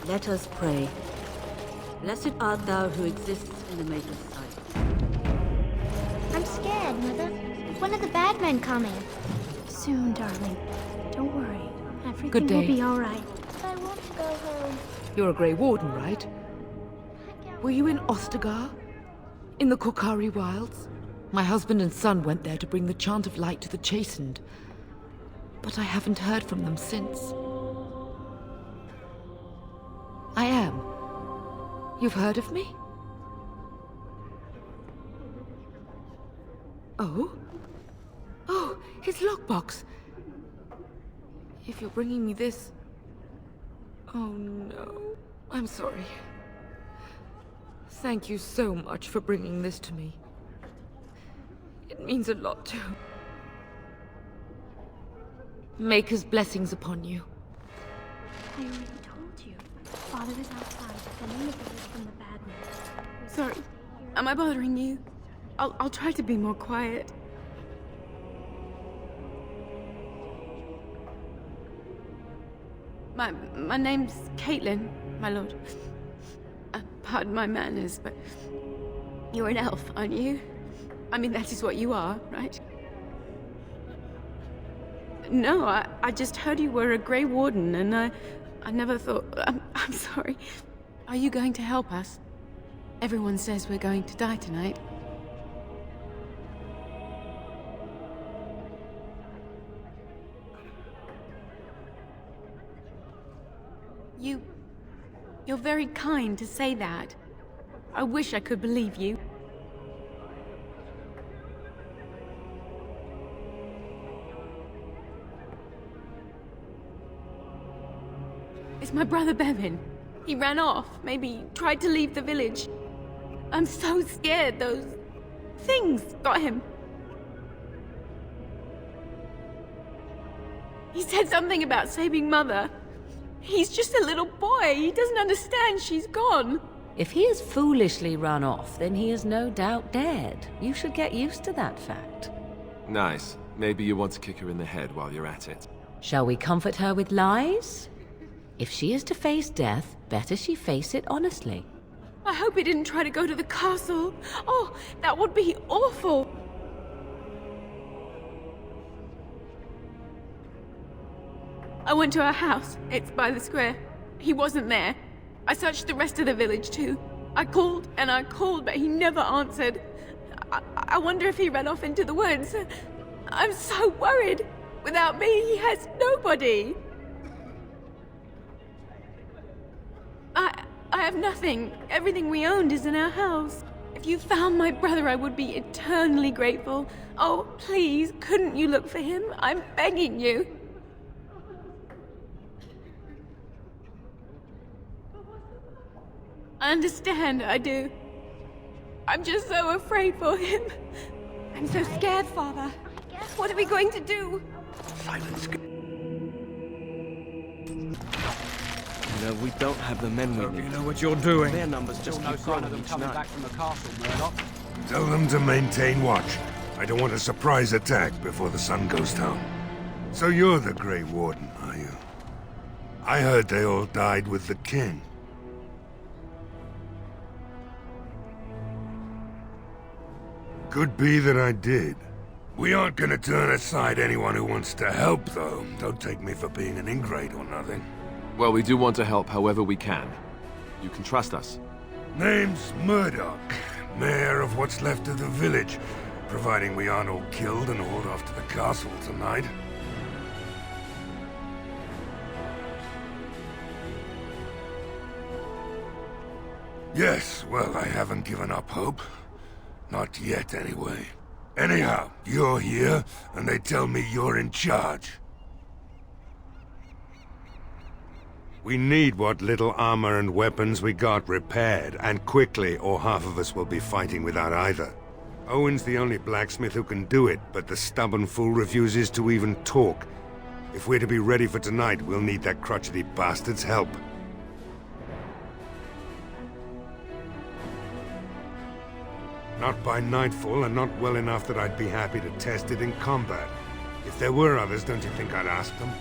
Let us pray. Blessed art thou who exists in the Maker's sight. I'm scared, Mother. When are the bad men coming? Soon, darling. Don't worry. Everything Good day. will be all right. I want to go home. You're a Grey Warden, right? Were you in Ostagar? In the Korkari Wilds? My husband and son went there to bring the chant of light to the Chastened. But I haven't heard from them since. I am. You've heard of me? Oh? Oh, his lockbox. If you're bringing me this... Oh no. I'm sorry. Thank you so much for bringing this to me. It means a lot to... Maker's blessings upon you. I already told you. Father is outside, defending the village from the bad men. Sorry. Am I bothering you? I'll try to be more quiet. My name's Caitlin, my lord. Pardon my manners, but you're an elf, aren't you? I mean, that is what you are, right? No, I just heard you were a Grey Warden, and I never thought... I'm sorry. Are you going to help us? Everyone says we're going to die tonight. You're very kind to say that. I wish I could believe you. It's my brother Bevan. He ran off, maybe tried to leave the village. I'm so scared those things got him. He said something about saving Mother. He's just a little boy. He doesn't understand she's gone. If he has foolishly run off, then he is no doubt dead. You should get used to that fact. Nice. Maybe you want to kick her in the head while you're at it. Shall we comfort her with lies? If she is to face death, better she face it honestly. I hope he didn't try to go to the castle. Oh, that would be awful. I went to our house. It's by the square. He wasn't there. I searched the rest of the village too. I called and I called, but he never answered. I wonder if he ran off into the woods. I'm so worried. Without me, he has nobody. I have nothing. Everything we owned is in our house. If you found my brother, I would be eternally grateful. Oh, please, couldn't you look for him? I'm begging you. I understand, I do. I'm just so afraid for him. I'm so scared, Father. What are we going to do? Silence. You know, we don't have the men we need. You know what you're doing. Their numbers just Still no keep sign growing of them each coming night. back from the castle, Murdoch. Tell them to maintain watch. I don't want a surprise attack before the sun goes down. So you're the Grey Warden, are you? I heard they all died with the king. Could be that I did. We aren't gonna turn aside anyone who wants to help, though. Don't take me for being an ingrate or nothing. Well, we do want to help however we can. You can trust us. Name's Murdoch, mayor of what's left of the village, providing we aren't all killed and hauled off to the castle tonight. Yes, well, I haven't given up hope. Not yet, anyway. Anyhow, you're here, and they tell me you're in charge. We need what little armor and weapons we got repaired, and quickly, or half of us will be fighting without either. Owen's the only blacksmith who can do it, but the stubborn fool refuses to even talk. If we're to be ready for tonight, we'll need that crotchety bastard's help. Not by nightfall, and not well enough that I'd be happy to test it in combat. If there were others, don't you think I'd ask them?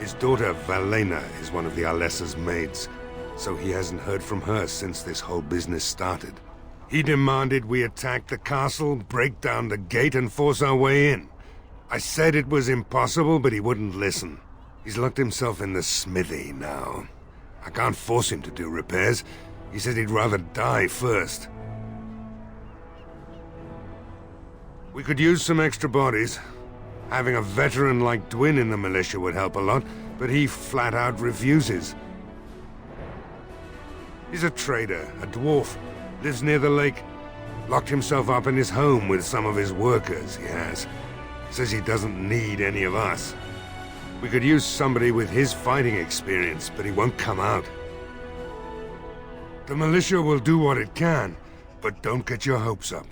His daughter, Valena, is one of the Alessa's maids, so he hasn't heard from her since this whole business started. He demanded we attack the castle, break down the gate, and force our way in. I said it was impossible, but he wouldn't listen. He's locked himself in the smithy now. I can't force him to do repairs. He said he'd rather die first. We could use some extra bodies. Having a veteran like Dwin in the militia would help a lot, but he flat out refuses. He's a trader, a dwarf, lives near the lake. Locked himself up in his home with some of his workers, he has. Says he doesn't need any of us. We could use somebody with his fighting experience, but he won't come out. The militia will do what it can, but don't get your hopes up.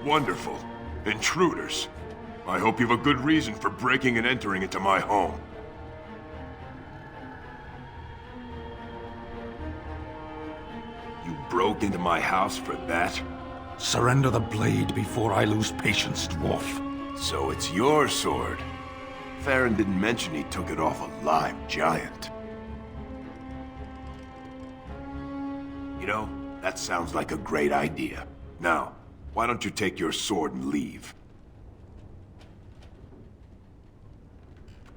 Wonderful. Intruders. I hope you have a good reason for breaking and entering into my home. You broke into my house for that? Surrender the blade before I lose patience, dwarf. So it's your sword. Farron didn't mention he took it off a live giant. You know, that sounds like a great idea. Now, why don't you take your sword and leave?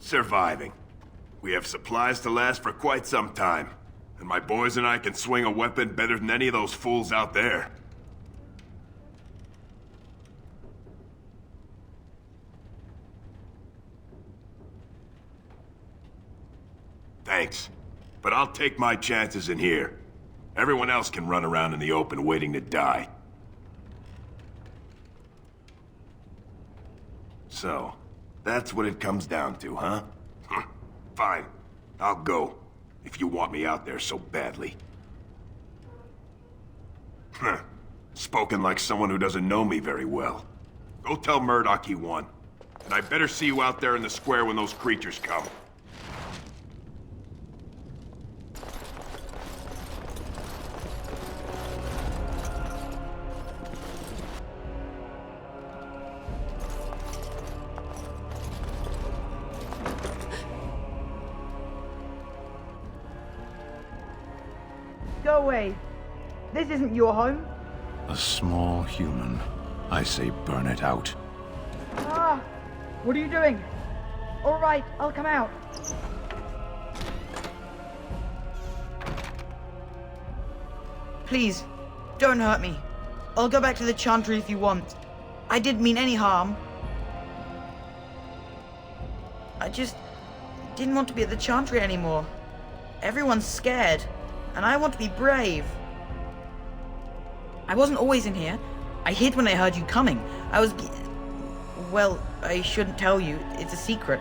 Surviving. We have supplies to last for quite some time. And my boys and I can swing a weapon better than any of those fools out there. Thanks. But I'll take my chances in here. Everyone else can run around in the open waiting to die. So, that's what it comes down to, huh? Fine. I'll go, if you want me out there so badly. Spoken like someone who doesn't know me very well. Go tell Murdoch he won. And I better see you out there in the square when those creatures come. Go away. This isn't your home. A small human. I say burn it out. Ah! What are you doing? All right, I'll come out. Please, don't hurt me. I'll go back to the Chantry if you want. I didn't mean any harm. I just didn't want to be at the Chantry anymore. Everyone's scared. And I want to be brave. I wasn't always in here. I hid when I heard you coming. Well, I shouldn't tell you. It's a secret.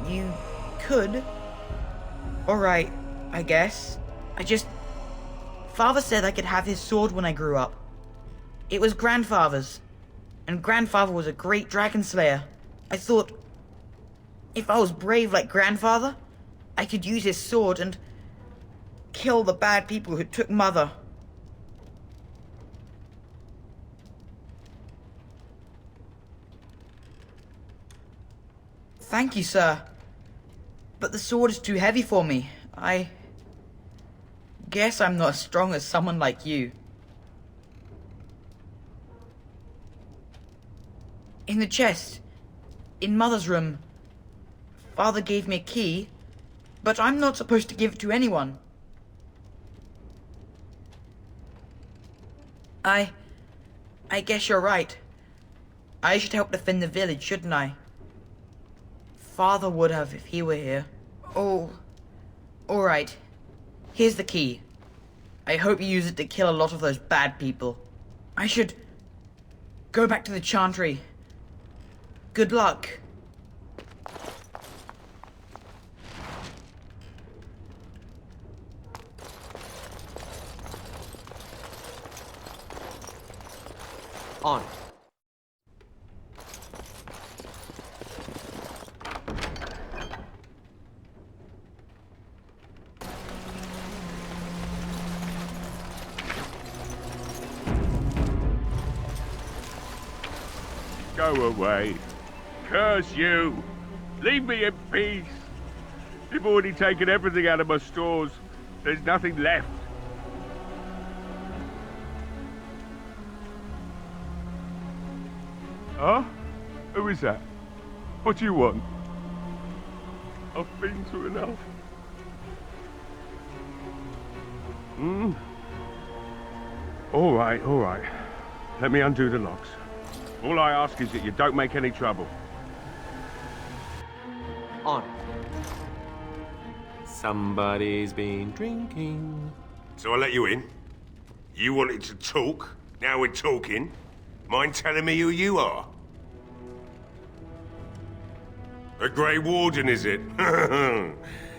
You could. Alright, I guess. Father said I could have his sword when I grew up. It was Grandfather's. And Grandfather was a great dragon slayer. I thought, if I was brave like Grandfather, I could use his sword and kill the bad people who took Mother. Thank you, sir. But the sword is too heavy for me. I guess I'm not as strong as someone like you. In the chest, in Mother's room, Father gave me a key. But I'm not supposed to give it to anyone. I guess you're right. I should help defend the village, shouldn't I? Father would have if he were here. Oh, alright. Here's the key. I hope you use it to kill a lot of those bad people. I should go back to the Chantry. Good luck. On. Go away. Curse you. Leave me in peace. You've already taken everything out of my stores. There's nothing left. Huh? Who is that? What do you want? I've been through enough. All right. Let me undo the locks. All I ask is that you don't make any trouble. On. Somebody's been drinking. So I let you in. You wanted to talk. Now we're talking. Mind telling me who you are? A Grey Warden, is it?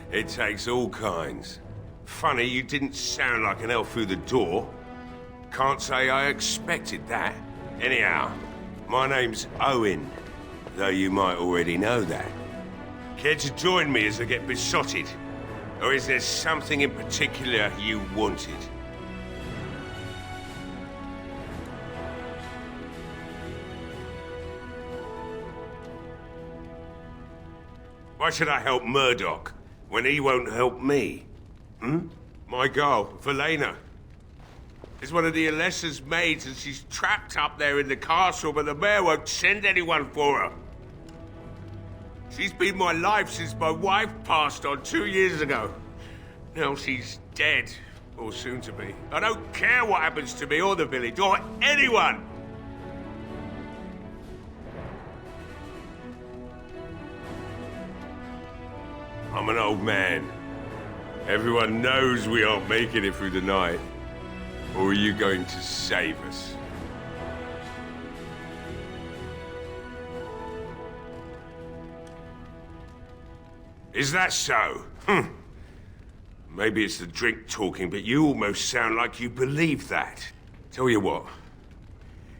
It takes all kinds. Funny, you didn't sound like an elf through the door. Can't say I expected that. Anyhow, my name's Owen, though you might already know that. Care to join me as I get besotted? Or is there something in particular you wanted? Why should I help Murdoch when he won't help me? My girl, Velena, is one of the Alessa's maids and she's trapped up there in the castle, but the mayor won't send anyone for her. She's been my life since my wife passed on 2 years ago. Now she's dead, or soon to be. I don't care what happens to me or the village, or anyone! I'm an old man. Everyone knows we aren't making it through the night. Or are you going to save us? Is that so? Maybe it's the drink talking, but you almost sound like you believe that. Tell you what,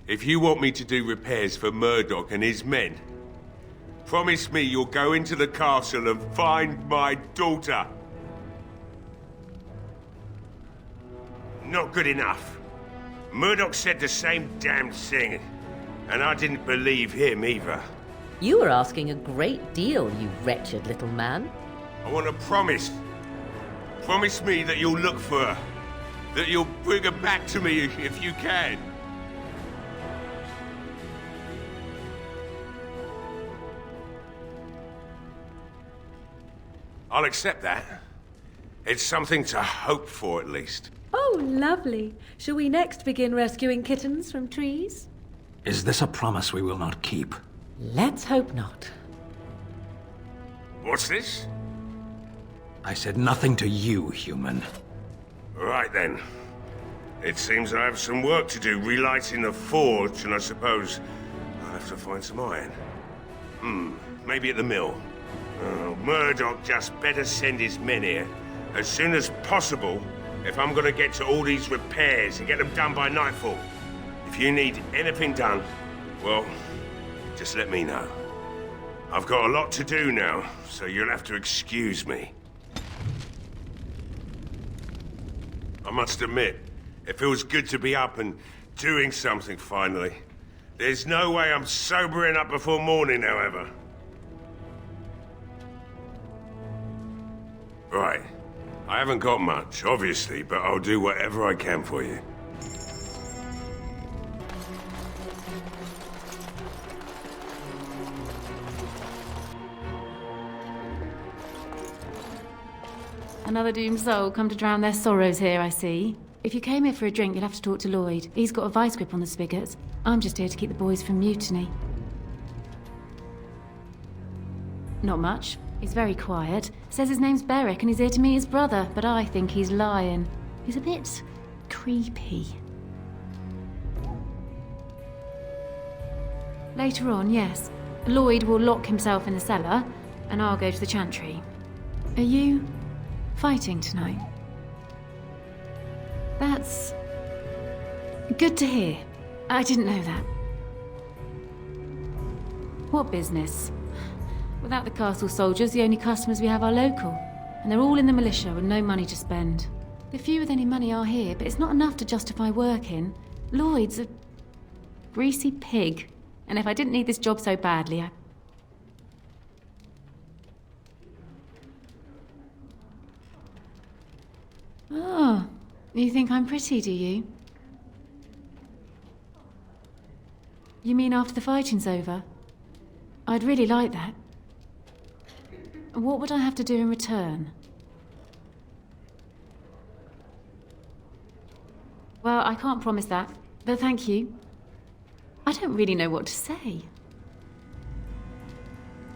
if you want me to do repairs for Murdoch and his men, promise me you'll go into the castle and find my daughter. Not good enough. Murdoch said the same damn thing, and I didn't believe him either. You were asking a great deal, you wretched little man. I want a promise. Promise me that you'll look for her. That you'll bring her back to me if you can. I'll accept that. It's something to hope for, at least. Oh, lovely. Shall we next begin rescuing kittens from trees? Is this a promise we will not keep? Let's hope not. What's this? I said nothing to you, human. Right then. It seems I have some work to do relighting the forge, and I suppose I'll have to find some iron. Maybe at the mill. Murdoch just better send his men here as soon as possible if I'm gonna get to all these repairs and get them done by nightfall. If you need anything done, well, just let me know. I've got a lot to do now, so you'll have to excuse me. I must admit, it feels good to be up and doing something finally. There's no way I'm sobering up before morning, however. Right. I haven't got much, obviously, but I'll do whatever I can for you. Another doomed soul come to drown their sorrows here, I see. If you came here for a drink, you'll have to talk to Lloyd. He's got a vice grip on the spigots. I'm just here to keep the boys from mutiny. Not much. He's very quiet. Says his name's Beric and he's here to meet his brother, but I think he's lying. He's a bit creepy. Later on, yes. Lloyd will lock himself in the cellar, and I'll go to the chantry. Are you fighting tonight? That's good to hear. I didn't know that. What business? Without the castle soldiers, the only customers we have are local. And they're all in the militia with no money to spend. The few with any money are here, but it's not enough to justify working. Lloyd's a greasy pig. And if I didn't need this job so badly, Oh, you think I'm pretty, do you? You mean after the fighting's over? I'd really like that. What would I have to do in return? Well, I can't promise that, but thank you. I don't really know what to say.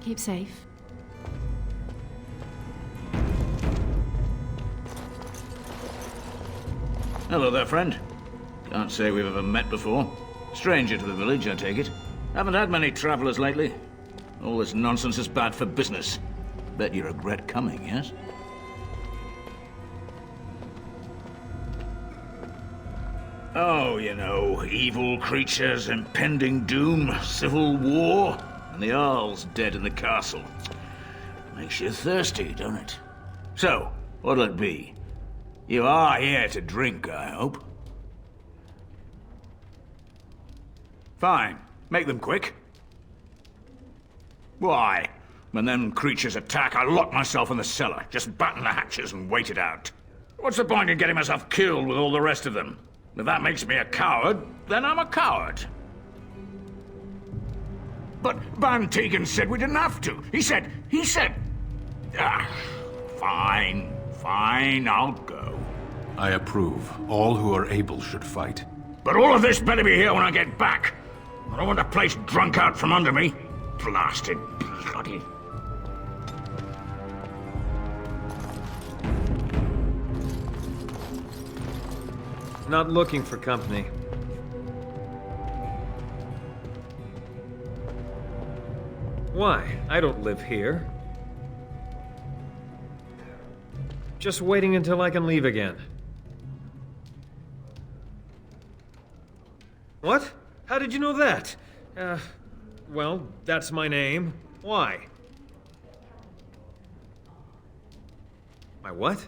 Keep safe. Hello there, friend. Can't say we've ever met before. Stranger to the village, I take it. Haven't had many travelers lately. All this nonsense is bad for business. Bet you regret coming, yes? Oh, you know, evil creatures, impending doom, civil war, and the Earl's dead in the castle. Makes you thirsty, don't it? So, what'll it be? You are here to drink, I hope. Fine. Make them quick. Why? When them creatures attack, I lock myself in the cellar. Just batten the hatches and wait it out. What's the point in getting myself killed with all the rest of them? If that makes me a coward, then I'm a coward. But Van Tegan said we didn't have to. He said... Fine, I'll go. I approve. All who are able should fight. But all of this better be here when I get back. I don't want the place drunk out from under me. Blasted bloody... Not looking for company. Why? I don't live here. Just waiting until I can leave again. What? How did you know that? Well, that's my name. Why? My what?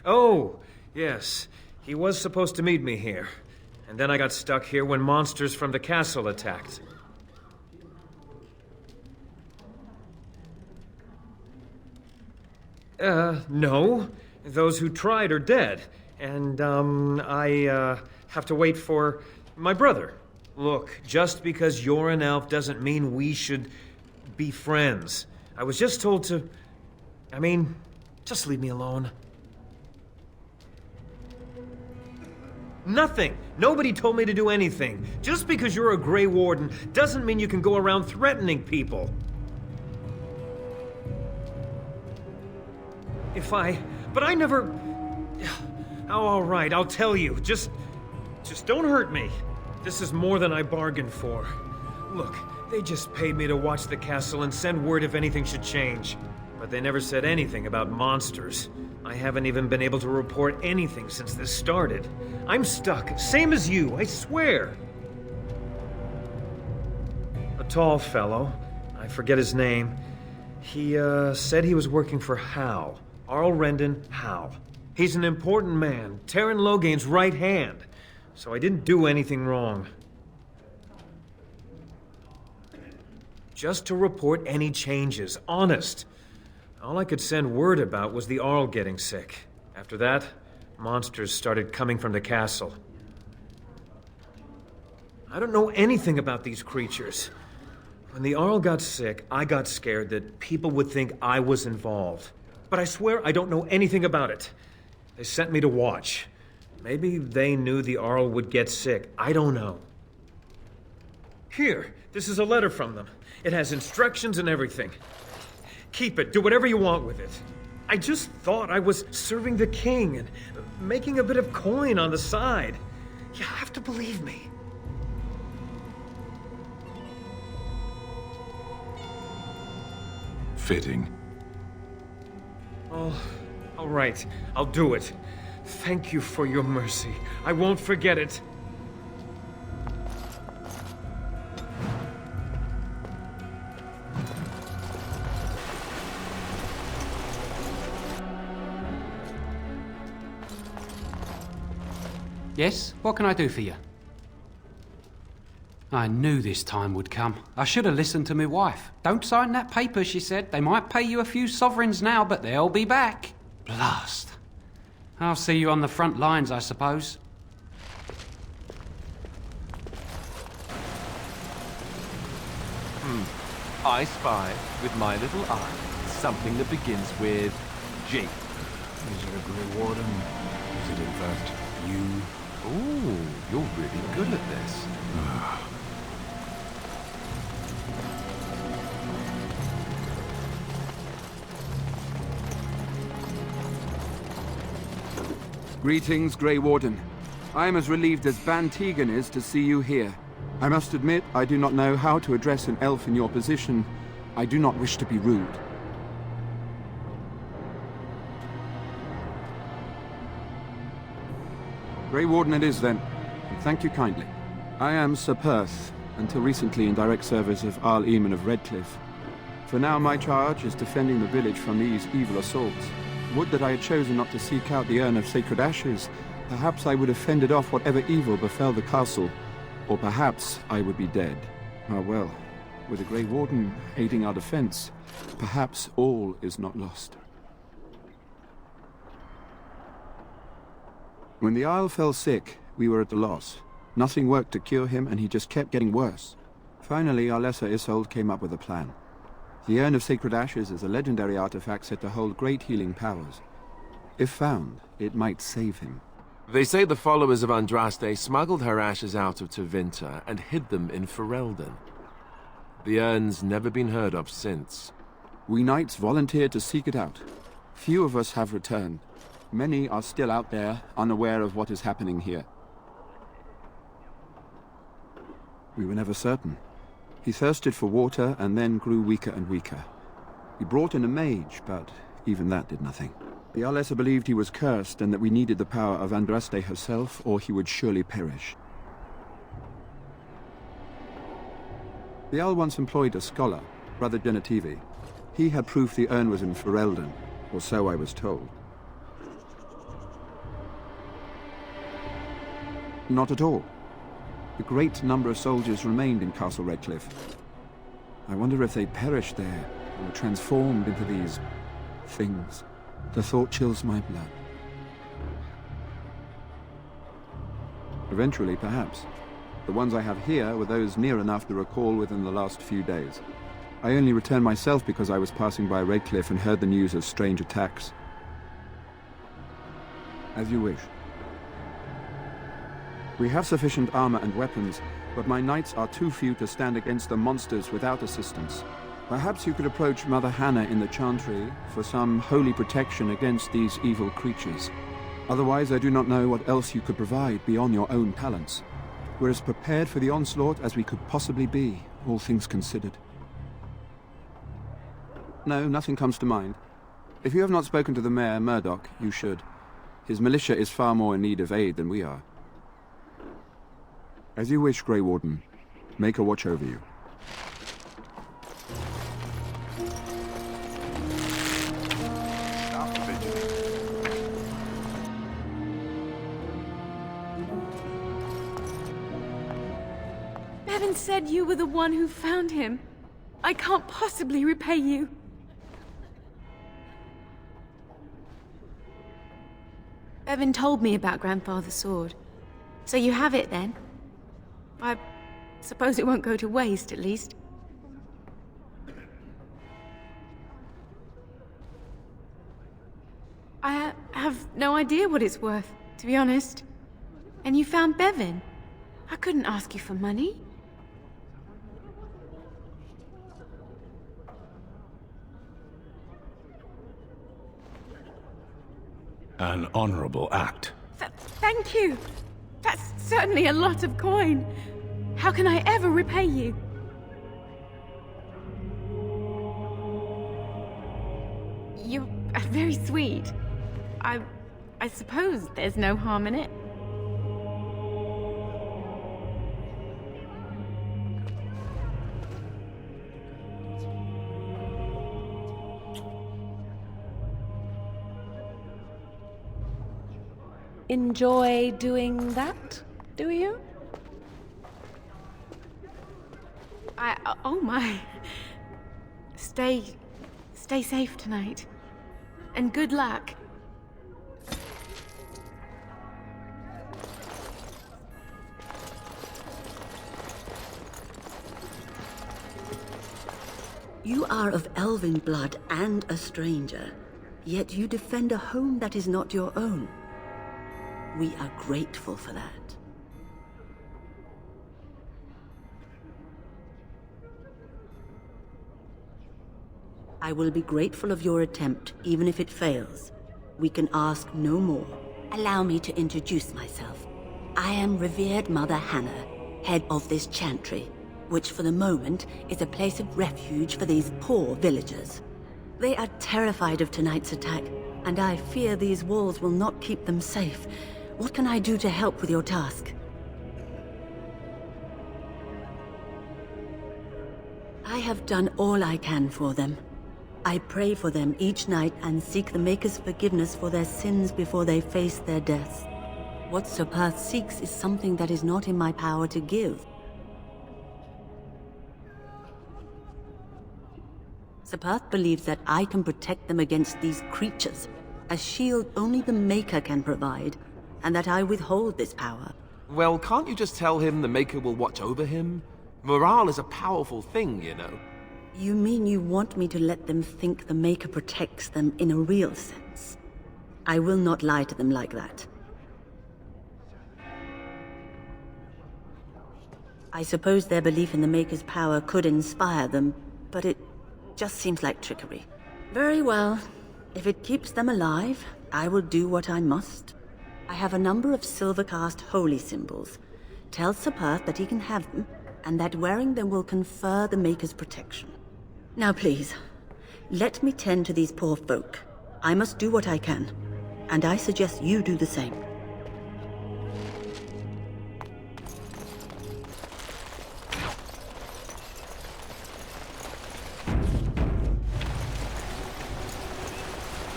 Oh, yes. He was supposed to meet me here. And then I got stuck here when monsters from the castle attacked. No. Those who tried are dead. And, I have to wait for my brother. Look, just because you're an elf doesn't mean we should be friends. I was just told to... just leave me alone. Nothing! Nobody told me to do anything. Just because you're a Grey Warden doesn't mean you can go around threatening people. But I never... Oh, all right, I'll tell you. Just don't hurt me. This is more than I bargained for. Look, they just paid me to watch the castle and send word if anything should change. But they never said anything about monsters. I haven't even been able to report anything since this started. I'm stuck, same as you, I swear. A tall fellow, I forget his name. He, said he was working for Hal. Arl Rendon Hal. He's an important man, Terran Loghain's right hand. So I didn't do anything wrong. Just to report any changes, honest. All I could send word about was the Arl getting sick. After that, monsters started coming from the castle. I don't know anything about these creatures. When the Arl got sick, I got scared that people would think I was involved. But I swear I don't know anything about it. They sent me to watch. Maybe they knew the Arl would get sick. I don't know. Here, this is a letter from them. It has instructions and everything. Keep it. Do whatever you want with it. I just thought I was serving the king and making a bit of coin on the side. You have to believe me. Fitting. Oh, all right. I'll do it. Thank you for your mercy. I won't forget it. Yes? What can I do for you? I knew this time would come. I should have listened to my wife. Don't sign that paper, she said. They might pay you a few sovereigns now, but they'll be back. Blast. I'll see you on the front lines, I suppose. I spy, with my little eye, something that begins with G. Is it a Grey Warden? Is it in fact you? Ooh, you're really good at this. Greetings, Grey Warden. I am as relieved as Van Tegan is to see you here. I must admit, I do not know how to address an elf in your position. I do not wish to be rude. Grey Warden it is, then, and thank you kindly. I am Sir Perth, until recently in direct service of Arl Eamon of Redcliffe. For now, my charge is defending the village from these evil assaults. Would that I had chosen not to seek out the urn of sacred ashes. Perhaps I would have fended off whatever evil befell the castle, or perhaps I would be dead. Ah well, with the Grey Warden aiding our defense, perhaps all is not lost. When the Isle fell sick, we were at a loss. Nothing worked to cure him, and he just kept getting worse. Finally, our lesser Isolde came up with a plan. The Urn of Sacred Ashes is a legendary artifact said to hold great healing powers. If found, it might save him. They say the followers of Andraste smuggled her ashes out of Tevinter and hid them in Ferelden. The urn's never been heard of since. We knights volunteered to seek it out. Few of us have returned. Many are still out there, unaware of what is happening here. We were never certain. He thirsted for water and then grew weaker and weaker. We brought in a mage, but even that did nothing. The Arlessa believed he was cursed and that we needed the power of Andraste herself, or he would surely perish. The Arl once employed a scholar, Brother Genetivi. He had proof the urn was in Ferelden, or so I was told. Not at all. A great number of soldiers remained in Castle Redcliffe. I wonder if they perished there, or were transformed into these things. The thought chills my blood. Eventually, perhaps. The ones I have here were those near enough to recall within the last few days. I only returned myself because I was passing by Redcliffe and heard the news of strange attacks. As you wish. We have sufficient armor and weapons, but my knights are too few to stand against the monsters without assistance. Perhaps you could approach Mother Hannah in the Chantry for some holy protection against these evil creatures. Otherwise, I do not know what else you could provide beyond your own talents. We're as prepared for the onslaught as we could possibly be, all things considered. No, nothing comes to mind. If you have not spoken to the Mayor, Murdoch, you should. His militia is far more in need of aid than we are. As you wish, Grey Warden. Make a watch over you. Bevan said you were the one who found him. I can't possibly repay you. Bevan told me about Grandfather's sword. So you have it then? I suppose it won't go to waste, at least. I have no idea what it's worth, to be honest. And you found Bevan. I couldn't ask you for money. An honorable act. Thank you. That's certainly a lot of coin. How can I ever repay you? very sweet. I suppose there's no harm in it. Enjoy doing that, do you? Oh my. Stay safe tonight. And good luck. You are of elven blood and a stranger, yet you defend a home that is not your own. We are grateful for that. I will be grateful of your attempt, even if it fails. We can ask no more. Allow me to introduce myself. I am revered Mother Hannah, head of this chantry, which for the moment is a place of refuge for these poor villagers. They are terrified of tonight's attack, and I fear these walls will not keep them safe. What can I do to help with your task? I have done all I can for them. I pray for them each night and seek the Maker's forgiveness for their sins before they face their deaths. What Sir Perth seeks is something that is not in my power to give. Sir Perth believes that I can protect them against these creatures, a shield only the Maker can provide, and that I withhold this power. Well, can't you just tell him the Maker will watch over him? Morale is a powerful thing, you know. You mean you want me to let them think the Maker protects them in a real sense? I will not lie to them like that. I suppose their belief in the Maker's power could inspire them, but it just seems like trickery. Very well. If it keeps them alive, I will do what I must. I have a number of silver-cast holy symbols. Tell Sir Perth that he can have them, and that wearing them will confer the Maker's protection. Now please, let me tend to these poor folk. I must do what I can, and I suggest you do the same.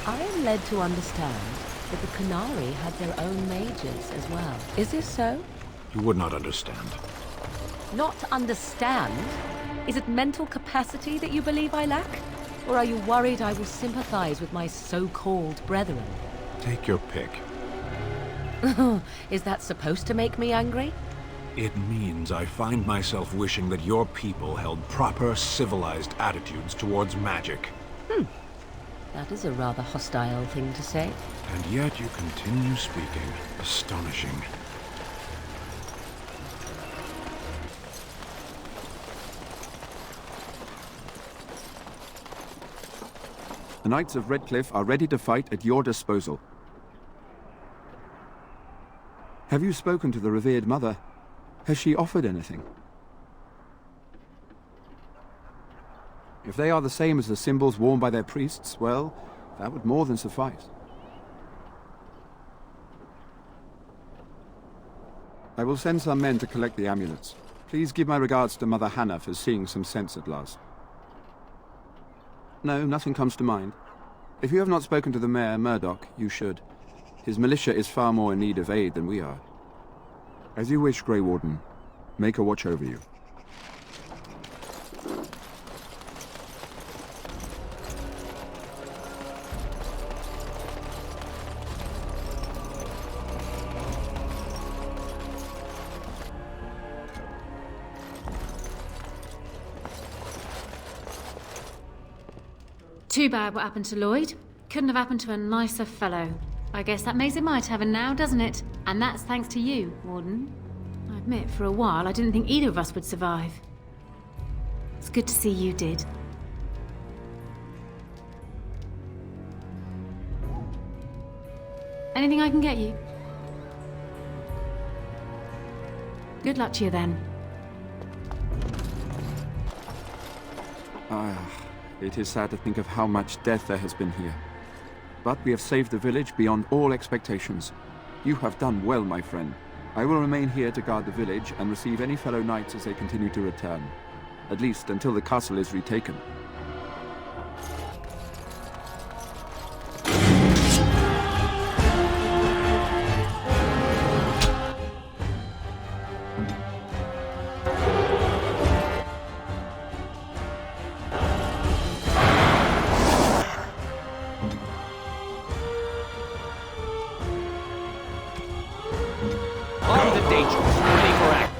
I am led to understand that the Canary had their own mages as well. Is this so? You would not understand. Not understand? Is it mental capacity that you believe I lack? Or are you worried I will sympathize with my so-called brethren? Take your pick. Is that supposed to make me angry? It means I find myself wishing that your people held proper, civilized attitudes towards magic. That is a rather hostile thing to say. And yet you continue speaking. Astonishing. The Knights of Redcliffe are ready to fight at your disposal. Have you spoken to the revered mother? Has she offered anything? If they are the same as the symbols worn by their priests, well, that would more than suffice. I will send some men to collect the amulets. Please give my regards to Mother Hannah for seeing some sense at last. No, nothing comes to mind. If you have not spoken to the Mayor, Murdoch, you should. His militia is far more in need of aid than we are. As you wish, Grey Warden. Make a watch over you. Too bad what happened to Lloyd. Couldn't have happened to a nicer fellow. I guess that makes it my tavern now, doesn't it? And that's thanks to you, Warden. I admit, for a while, I didn't think either of us would survive. It's good to see you did. Anything I can get you? Good luck to you then. It is sad to think of how much death there has been here. but we have saved the village beyond all expectations. You have done well, my friend. I will remain here to guard the village and receive any fellow knights as they continue to return. At least until the castle is retaken. On the danger, ready for action.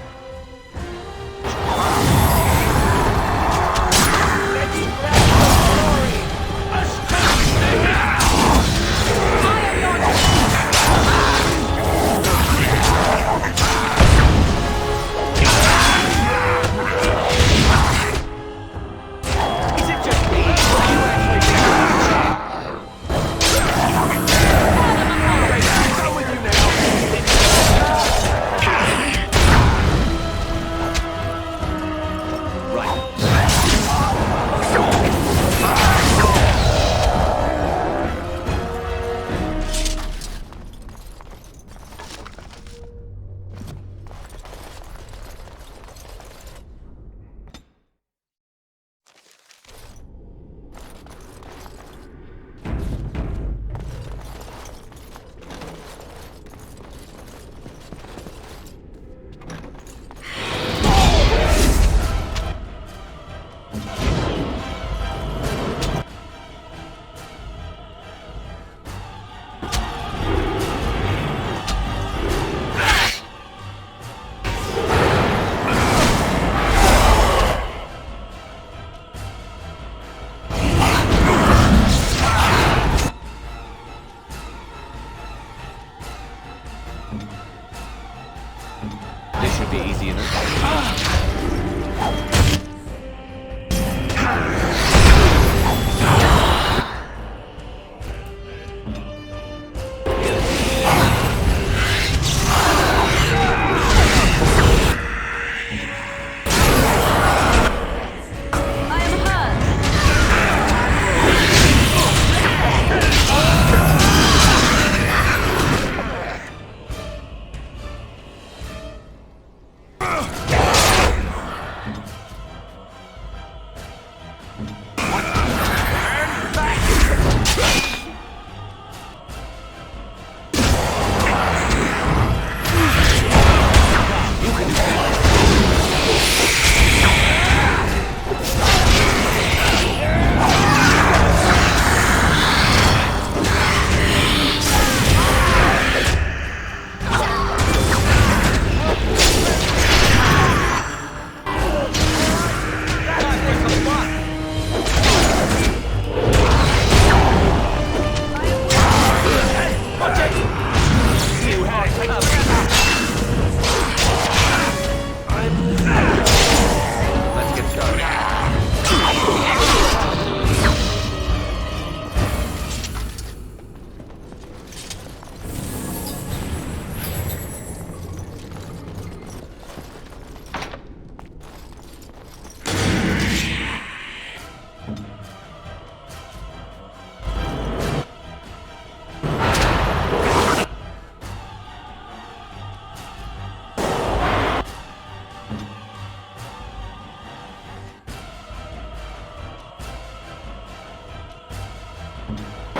This should be easy enough.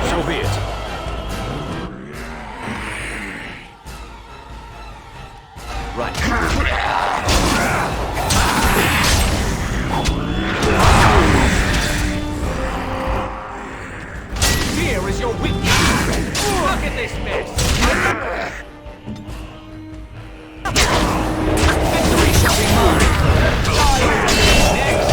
So be it. Here is your weakness. Look at this mess. Victory shall be mine. Next.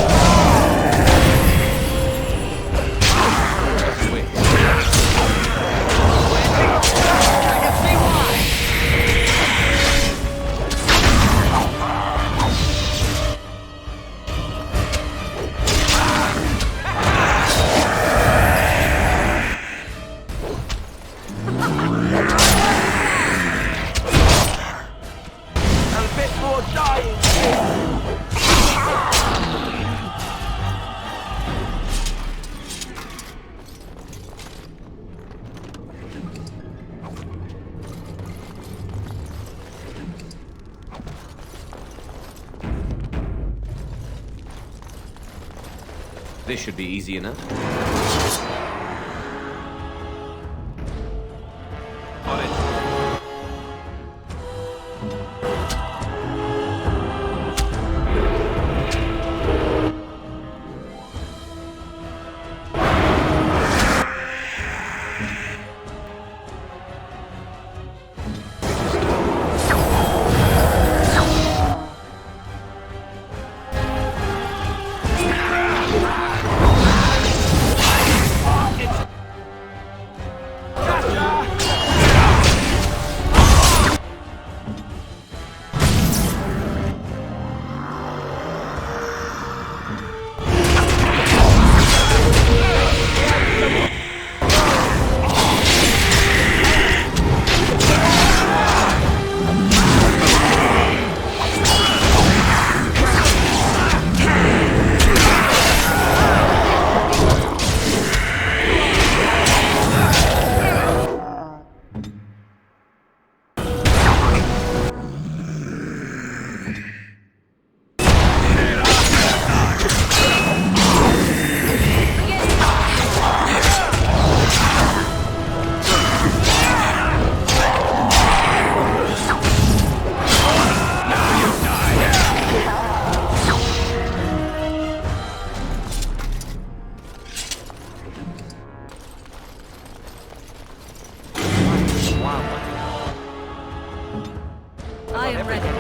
This should be easy enough. On it. I am ready.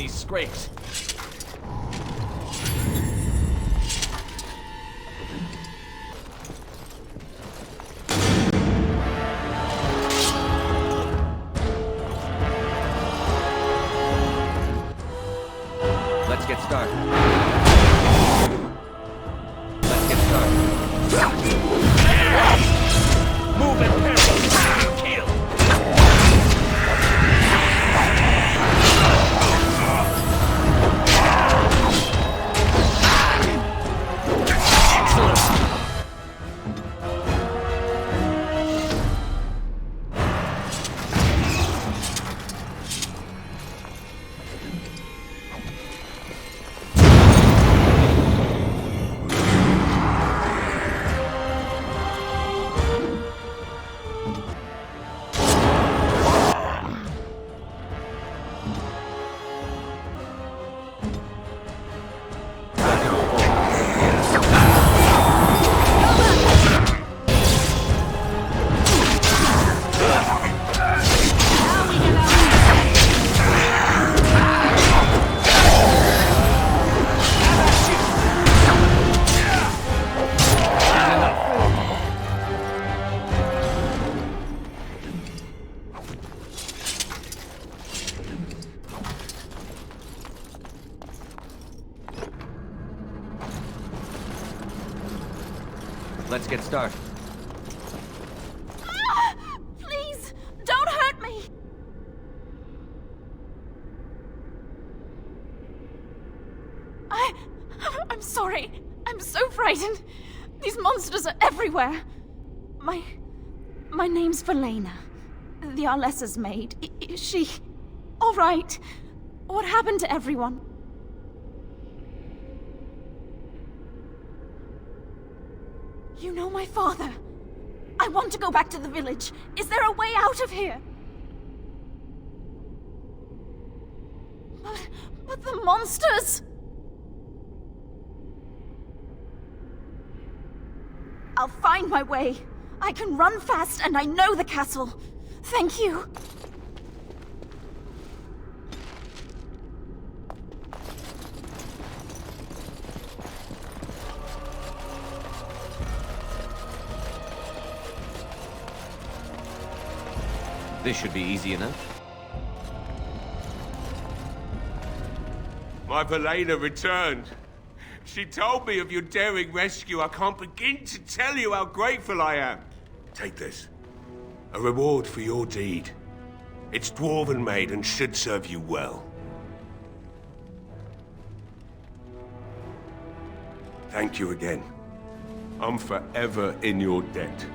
Scrapes. Let's get started. Let's get started. Move it, kill. Let's get started. Please, don't hurt me! I'm sorry. I'm so frightened. These monsters are everywhere. My name's Valena. The Arlessa's maid. Is she all right? What happened to everyone? You know my father. I want to go back to the village. Is there a way out of here? But the monsters! I'll find my way. I can run fast and I know the castle. Thank you. This should be easy enough. My Velena returned. She told me of your daring rescue. I can't begin to tell you how grateful I am. Take this. A reward for your deed. It's dwarven made and should serve you well. Thank you again. I'm forever in your debt.